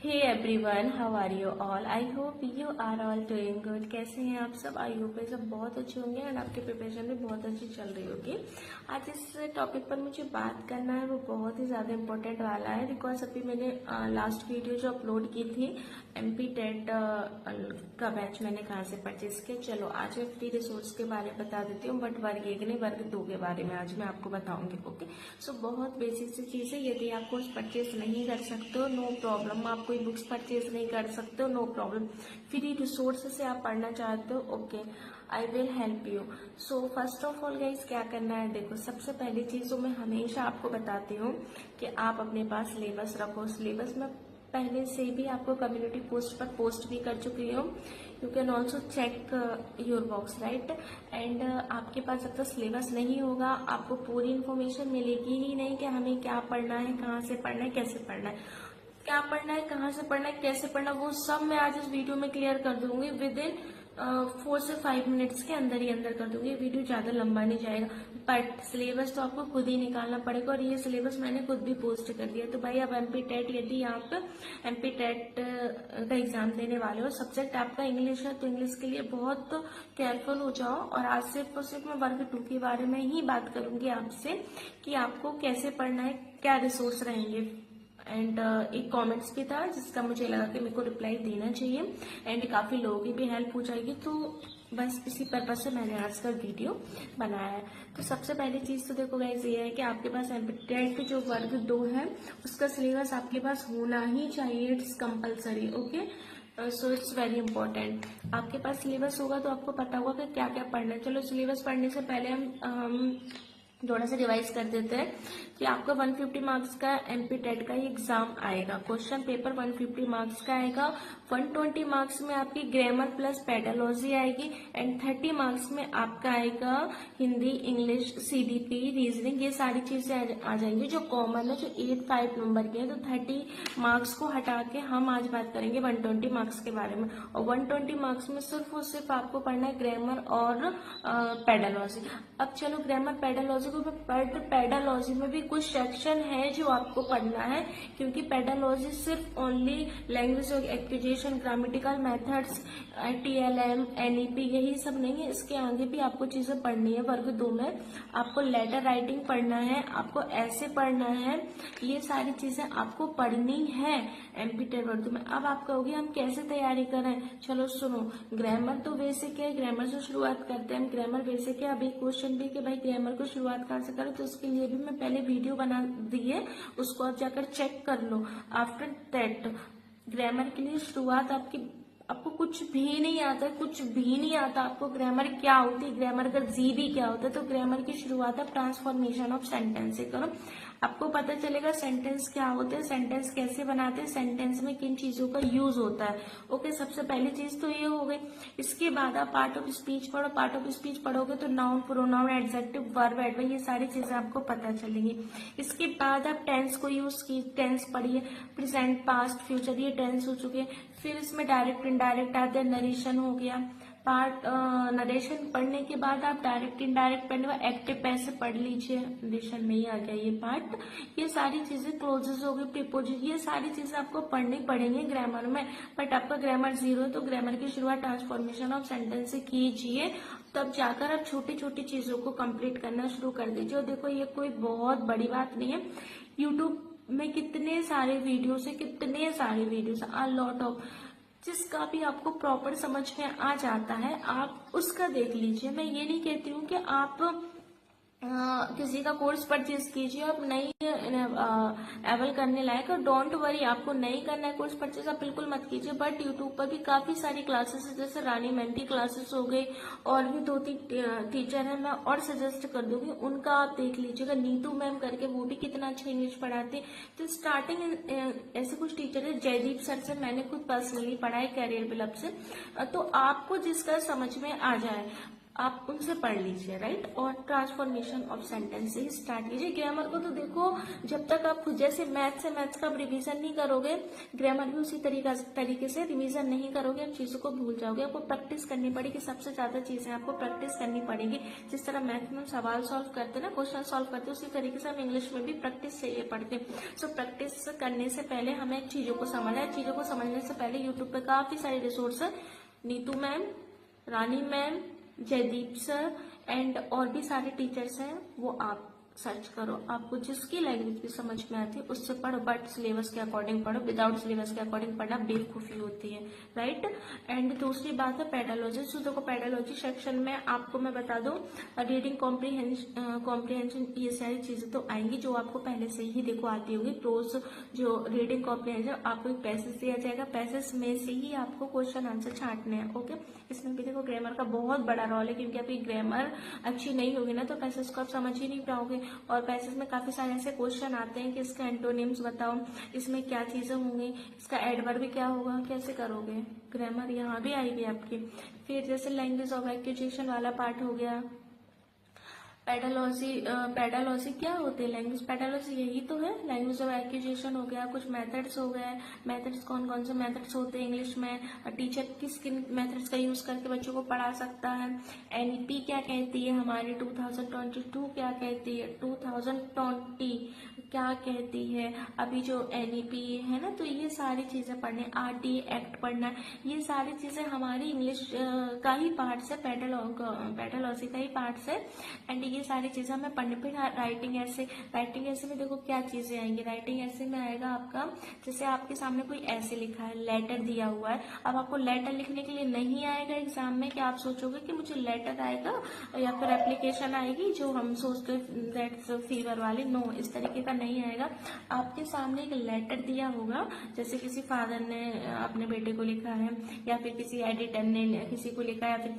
Hey everyone, how are you all? I hope you are all doing good. कैसे हैं आप सब? I hope ये सब बहुत अच्छे होंगे एंड आपकी प्रिपरेशन भी बहुत अच्छी चल रही होगी। आज इस टॉपिक पर मुझे बात करना है वो बहुत ही ज़्यादा इम्पोर्टेंट वाला है, बिकॉज अभी मैंने लास्ट वीडियो जो अपलोड की थी MP टेट का बैच मैंने कहाँ से परचेज किया। चलो आज मैं फ्री रिसोर्स के बारे में बता देती हूँ, बट वर्ग 1 नहीं वर्ग 2 के बारे में आज मैं आपको बताऊंगी। ओके, सो बहुत बेसिक सी चीज़ है। यदि आप कोर्स परचेज नहीं कर सकते हो, नो प्रॉब्लम। आप कोई बुक्स परचेज नहीं कर सकते हो, नो प्रॉब्लम। फ्री रिसोर्स से आप पढ़ना चाहते हो, okay, I will help you. So first of all guys क्या करना है, देखो सबसे पहली चीज तो मैं हमेशा आपको बताती हूँ कि आप अपने पास सिलेबस रखो। सिलेबस में पहले से भी आपको कम्युनिटी पोस्ट पर पोस्ट भी कर चुकी हूँ। You can also check your box, right. And आपके पास जब तक सिलेबस नहीं होगा आपको पूरी इन्फॉर्मेशन मिलेगी ही नहीं कि हमें क्या पढ़ना है, कहाँ से पढ़ना है, कैसे पढ़ना है। क्या पढ़ना है, कहाँ से पढ़ना है, कैसे पढ़ना, वो सब मैं आज इस वीडियो में क्लियर कर दूंगी। विद इन 4 से 5 मिनट्स के अंदर ही अंदर कर दूंगी। वीडियो ज्यादा लंबा नहीं जाएगा, बट सिलेबस तो आपको खुद ही निकालना पड़ेगा और ये सिलेबस मैंने खुद भी पोस्ट कर दिया। तो भाई अब MP टेट, यदि आप MP टेट का एग्जाम देने वाले हो, सब्जेक्ट आपका इंग्लिश है तो इंग्लिश के लिए बहुत केयरफुल हो जाओ। और आज सिर्फ मैं वर्ग 2 के बारे में ही बात करूंगी आपसे कि आपको कैसे पढ़ना है, क्या रिसोर्स रहेंगे। एंड एक कमेंट्स भी था जिसका मुझे लगा कि मेरे को रिप्लाई देना चाहिए एंड काफी लोगों की भी हेल्प हो जाएगी, तो बस इसी पर्पज से मैंने आज का वीडियो बनाया है। तो सबसे पहली चीज तो देखो गाइस ये है कि आपके पास MP टेट जो वर्ग 2 है उसका सिलेबस आपके पास होना ही चाहिए। It's compulsory, okay. So it's very important. आपके पास सिलेबस होगा तो आपको पता होगा कि क्या क्या पढ़ना है। चलो सिलेबस पढ़ने से पहले हम थोड़ा सा रिवाइज कर देते हैं कि आपका 150 मार्क्स का MP टेट का ही एग्जाम आएगा। क्वेश्चन पेपर 150 मार्क्स का आएगा। 120 मार्क्स में आपकी ग्रामर प्लस पेडालॉजी आएगी एंड 30 मार्क्स में आपका आएगा हिंदी, इंग्लिश, CDP, रीजनिंग। ये सारी चीजें आ जाएंगी जो कॉमन है, जो 8-5 नंबर के हैं। तो 30 मार्क्स को हटा के हम आज बात करेंगे 120 मार्क्स के बारे में। और 120 मार्क्स में सिर्फ और सिर्फ आपको पढ़ना है ग्रामर और पेडालॉजी। अब चलो ग्रामर पेडालॉजी को, बट पेडालॉजी में भी कुछ सेक्शन है जो आपको पढ़ना है, क्योंकि पेडालॉजी सिर्फ only language acquisition, grammatical methods, TLM, NEP यही सब नहीं है। इसके आगे भी आपको चीजें पढ़नी है। वर्ग 2 में आपको लेटर राइटिंग पढ़ना है, आपको ऐसे पढ़ना है, ये सारी चीजें आपको पढ़नी है MP टेट वर्ग 2 में। अब आप कहोगे हम कैसे तैयारी करें? चलो सुनो, ग्रामर तो बेसिक है, ग्रामर से शुरुआत करते हैं। ग्रामर बेसिक है। अभी क्वेश्चन भी कि भाई ग्रामर को शुरुआत कहाँ से करो, तो उसके लिए भी मैं पहले वीडियो बना दी है, उसको आप जाकर चेक कर लो। आफ्टर दैट ग्रामर के लिए शुरुआत आपको कुछ भी नहीं आता, कुछ भी नहीं आता आपको ग्रामर क्या होती है, ग्रामर का जी भी क्या होता है। तो ग्रामर की शुरुआत आप ट्रांसफॉर्मेशन ऑफ सेंटेंस से करो, आपको पता चलेगा सेंटेंस क्या होते हैं, सेंटेंस कैसे बनाते हैं, सेंटेंस में किन चीजों का यूज होता है। ओके, सबसे पहली चीज तो ये हो गई। इसके बाद आप पार्ट ऑफ स्पीच पढ़ो। पार्ट ऑफ स्पीच पढ़ोगे तो noun, pronoun, adjective, verb, adverb, ये सारी चीजें आपको पता चलेंगी। इसके बाद आप टेंस को यूज की, टेंस पढ़िए, प्रेजेंट, पास्ट, फ्यूचर, ये टेंस हो चुके हैं। फिर इसमें डायरेक्ट इनडायरेक्ट आते हैं, नरेशन हो गया। नरेशन पढ़ने के बाद आप डायरेक्ट इनडायरेक्ट पढ़ने का एक्टिव पैसे पढ़ लीजिए, नरेशन में ही आ गया ये पार्ट। ये सारी चीजें क्लोजेस हो गई, प्रीपोजिशन, ये सारी चीजें आपको पढ़नी पड़ेंगी ग्रामर में। बट आपका ग्रामर 0 है तो ग्रामर की शुरुआत ट्रांसफॉर्मेशन ऑफ सेंटेंस से कीजिए, तब जाकर आप छोटी छोटी चीजों को कंप्लीट करना शुरू कर दीजिए। और देखो ये कोई बहुत बड़ी बात नहीं है। यूट्यूब में कितने सारे वीडियोस है, कितने सारे वीडियोस, अ लॉट ऑफ, जिसका भी आपको प्रॉपर समझ में आ जाता है आप उसका देख लीजिए। मैं ये नहीं कहती हूँ कि आप किसी का कोर्स परचेज कीजिए, आप नहीं एवल करने लायक, और डोंट वरी, आपको नहीं करना है कोर्स परचेज, आप बिल्कुल मत कीजिए। बट यूट्यूब पर भी काफी सारी क्लासेस है, जैसे रानी मेहंदी क्लासेस हो गई, और भी 2-3 टीचर है, मैं और सजेस्ट कर दूंगी, उनका आप देख लीजिएगा। नीतू मैम करके, वो भी कितना अच्छा इंग्लिश पढ़ाते हैं। तो स्टार्टिंग ऐसे कुछ टीचर है, जयदीप सर से मैंने खुद पर्सनली पढ़ा है, कैरियर बिल्डअप से। तो आपको जिसका समझ में आ जाए, आप उनसे पढ़ लीजिए, राइट। और ट्रांसफॉर्मेशन ऑफ सेंटेंस से स्टार्ट कीजिए। ग्रामर को तो देखो, जब तक आप खुद जैसे मैथ्स का आप रिवीजन नहीं करोगे, ग्रामर भी उसी तरीके से रिवीजन नहीं करोगे, आप चीजों को भूल जाओगे। आपको प्रैक्टिस करनी पड़ेगी, सबसे ज्यादा चीजें आपको प्रैक्टिस करनी पड़ेगी। जिस तरह मैथ में सवाल सॉल्व करते हैं ना, क्वेश्चन सॉल्व करते हैं, उसी तरीके से हम इंग्लिश में भी प्रैक्टिस चाहिए पढ़ते हैं। सो प्रैक्टिस करने से पहले हमें चीजों को समझना है। चीजों को समझने से पहले यूट्यूब पे काफी सारे रिसोर्स है, Neetu ma'am, Rani ma'am, Jaydeep sir and और भी सारे टीचर्स हैं, वो आप सर्च करो। आपको जिसकी लैंग्वेज भी समझ में आती है उससे पढ़ो, बट सिलेबस के अकॉर्डिंग पढ़ो। विदाउट सिलेबस के अकॉर्डिंग पढ़ना बेवकूफी होती है, राइट। एंड दूसरी बात है पेडालॉजी। सो देखो, पेडालॉजी सेक्शन में आपको मैं बता दूं, रीडिंग कॉम्प्रिहेंशन, ये सारी चीजें तो आएंगी जो आपको पहले से ही देखो आती होगी। प्रोज जो रीडिंग कॉम्प्रिहेंशन, आपको एक पैसेज दिया जाएगा, पैसेज में से ही आपको क्वेश्चन आंसर छांटने हैं, ओके। इसमें भी देखो ग्रामर का बहुत बड़ा रोल है, क्योंकि आपकी ग्रामर अच्छी नहीं होगी ना तो पैसेज को आप समझ ही नहीं पाओगे। और पैसेज में काफी सारे ऐसे क्वेश्चन आते हैं कि इसका एंटोनिम्स बताओ, इसमें क्या चीजें होंगी, इसका एडवर्ब क्या होगा, कैसे करोगे। ग्रामर यहाँ भी आएगी आपकी। फिर जैसे लैंग्वेज ऑफ एक्यूजेशन वाला पार्ट हो गया। पेडालॉजी क्या होती है? लैंग्वेज पेडालॉजी यही तो है। लैंग्वेज ऑफ एक्यूजेशन हो गया, कुछ मेथड्स हो गए। मेथड्स कौन कौन से मेथड्स होते हैं इंग्लिश में, टीचर किस किन मेथड्स का यूज करके बच्चों को पढ़ा सकता है। एनईपी क्या कहती है हमारी 2022 क्या कहती है, 2020 क्या कहती है। अभी जो एनईपी है ना, तो ये सारी चीजें पढ़ने, आरटीए एक्ट पढ़ना, ये सारी चीजें हमारी इंग्लिश का ही पार्ट है, पेडालॉजी का ही पार्ट है। एंड ये सारी चीजें हमें पढ़ने पे। राइटिंग ऐसे में देखो क्या चीजें आएंगी। राइटिंग ऐसे में आएगा आपका, जैसे आपके सामने कोई ऐसे लिखा है, लेटर दिया हुआ है। अब आपको लेटर लिखने के लिए नहीं आएगा एग्जाम में कि आप सोचोगे कि मुझे लेटर आएगा या फिर एप्लीकेशन आएगी जो हम सोचते दैट्स फीवर वाली, नो, इस तरीके का नहीं आएगा। आपके सामने एक लेटर दिया होगा, जैसे किसी फादर ने अपने बेटे को लिखा है, या फिर किसी एडिटर ने किसी को लिखा है, या फिर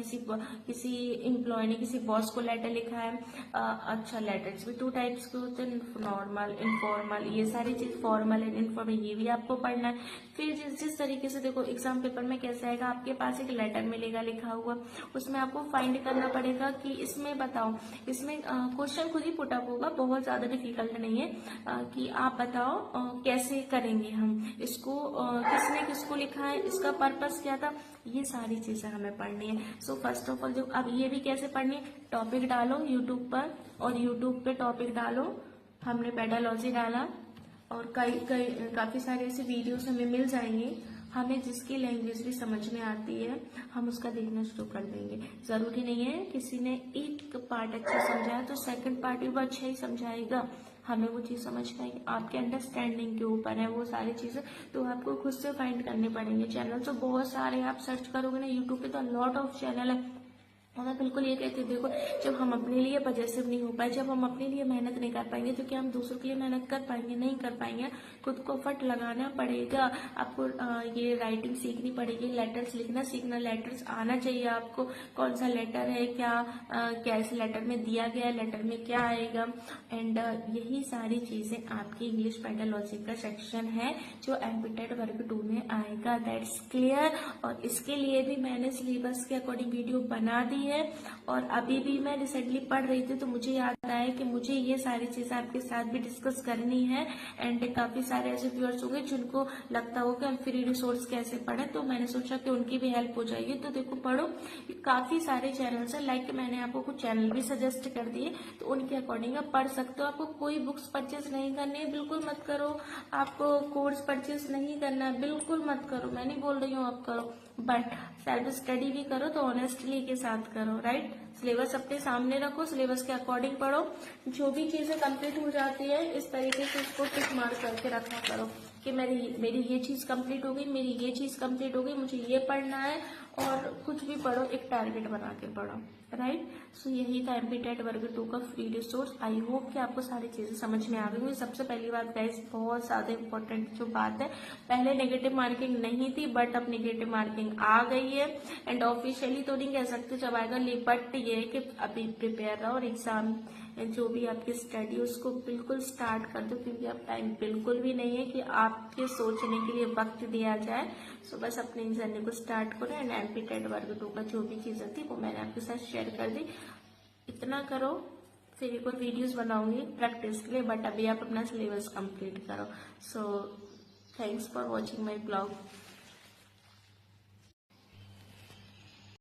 किसी एम्प्लॉय ने किसी बॉस को लेटर लिखा है। अच्छा, लेटर्स भी 2 टाइप्स के होते हैं, नॉर्मल, इनफॉर्मल, ये सारी चीज फॉर्मल एंड इनफॉर्मल, ये भी आपको पढ़ना है। फिर जिस तरीके से देखो एग्जाम पेपर में कैसे आएगा, आपके पास एक लेटर मिलेगा लिखा हुआ, उसमें आपको फाइंड करना पड़ेगा कि इसमें बताओ, इसमें क्वेश्चन खुद ही पुटअप होगा, बहुत ज्यादा डिफिकल्ट नहीं है, कि आप बताओ कैसे करेंगे हम इसको, किसने किसको लिखा है, इसका पर्पस क्या था, ये सारी चीजें हमें पढ़नी है। सो फर्स्ट ऑफ ऑल जो अब ये भी कैसे पढ़नी है, टॉपिक डालो यूट्यूब पर, और यूट्यूब पे टॉपिक डालो, हमने पेडालॉजी डाला, और काफी सारे ऐसे वीडियोस हमें मिल जाएंगे। हमें जिसकी लैंग्वेज भी समझ में आती है हम उसका देखना शुरू कर देंगे। जरूरी नहीं है किसी ने एक पार्ट अच्छा समझाया तो सेकंड पार्ट भी वो अच्छा ही समझाएगा, हमें वो चीज समझ पाएगी। आपके अंडरस्टैंडिंग के ऊपर है वो सारी चीजें, तो आपको खुद से फाइंड करने पड़ेंगे। चैनल तो बहुत सारे आप सर्च करोगे ना यूट्यूब पे, तो लॉट ऑफ चैनल है। और मैं बिल्कुल ये कहती हूँ, देखो जब हम अपने लिए पॉजिटिव नहीं हो पाए, जब हम अपने लिए मेहनत नहीं कर पाएंगे, तो क्या हम दूसरों के लिए मेहनत कर पाएंगे? नहीं कर पाएंगे। खुद को एफर्ट लगाना पड़ेगा। आपको ये राइटिंग सीखनी पड़ेगी, लेटर्स लिखना सीखना, लेटर्स आना चाहिए आपको, कौन सा लेटर है, क्या इस लेटर में दिया गया है, लेटर में क्या आएगा। एंड यही सारी चीजें आपकी इंग्लिश पेडालॉजी का सेक्शन है जो एमपीटेड वर्ग 2 में आएगा, दैट्स क्लियर। और इसके लिए भी मैंने सिलेबस के अकॉर्डिंग वीडियो बना दी है, और अभी भी मैं रिसेंटली पढ़ रही थी तो मुझे याद आया कि मुझे ये सारी चीजें आपके साथ भी डिस्कस करनी है। एंड काफी सारे ऐसे व्यूअर्स होंगे जिनको लगता हो कि हम फ्री रिसोर्स कैसे पढ़े, तो मैंने सोचा कि उनकी भी हेल्प हो जाएगी। तो देखो पढ़ो, काफी सारे चैनल्स है, लाइक मैंने आपको कुछ चैनल भी सजेस्ट कर दिए, तो उनके अकॉर्डिंग आप पढ़ सकते हो। आपको कोई बुक्स परचेज नहीं करनी है, बिल्कुल मत करो। आपको कोर्स परचेज नहीं करना है, बिल्कुल मत करो। मैं नहीं बोल रही हूँ आप करो, बट सेल्फ स्टडी भी करो तो ऑनेस्टली के साथ करो, राइट। सिलेबस अपने सामने रखो, सिलेबस के अकॉर्डिंग पढ़ो। जो भी चीजें कंप्लीट हो जाती है इस तरीके से उसको टिक मार करके रखा करो कि मेरी ये चीज कंप्लीट हो गई, मेरी ये चीज कंप्लीट हो गई, मुझे ये पढ़ना है। और कुछ भी पढ़ो एक टारगेट बना के पढ़ो, राइट। सो यही था एमपीटेट वर्ग 2 का फ्री रिसोर्स। आई होप कि आपको सारी चीजें समझ में आ गई होंगी। सबसे पहली बात गाइस, बहुत ज्यादा इंपॉर्टेंट जो बात है, पहले नेगेटिव मार्किंग नहीं थी बट अब नेगेटिव मार्किंग आ गई है। एंड ऑफिशियली तो नहीं कह सकते जब आएगा, बट ये है कि अभी प्रिपेयर रहो और जो भी आपकी स्टडी उसको बिल्कुल स्टार्ट कर दो, क्योंकि अब टाइम बिल्कुल भी नहीं है कि आपके सोचने के लिए वक्त दिया जाए। सो बस अपनी जर्नी को स्टार्ट करो। एंड एमपी टेट वर्ग 2 का जो भी चीज़ें थी वो मैंने आपके साथ शेयर कर दी। इतना करो, फिर एक और वीडियोस बनाऊंगी प्रैक्टिस के लिए, बट अभी आप अपना सिलेबस कंप्लीट करो। So thanks for watching my blog.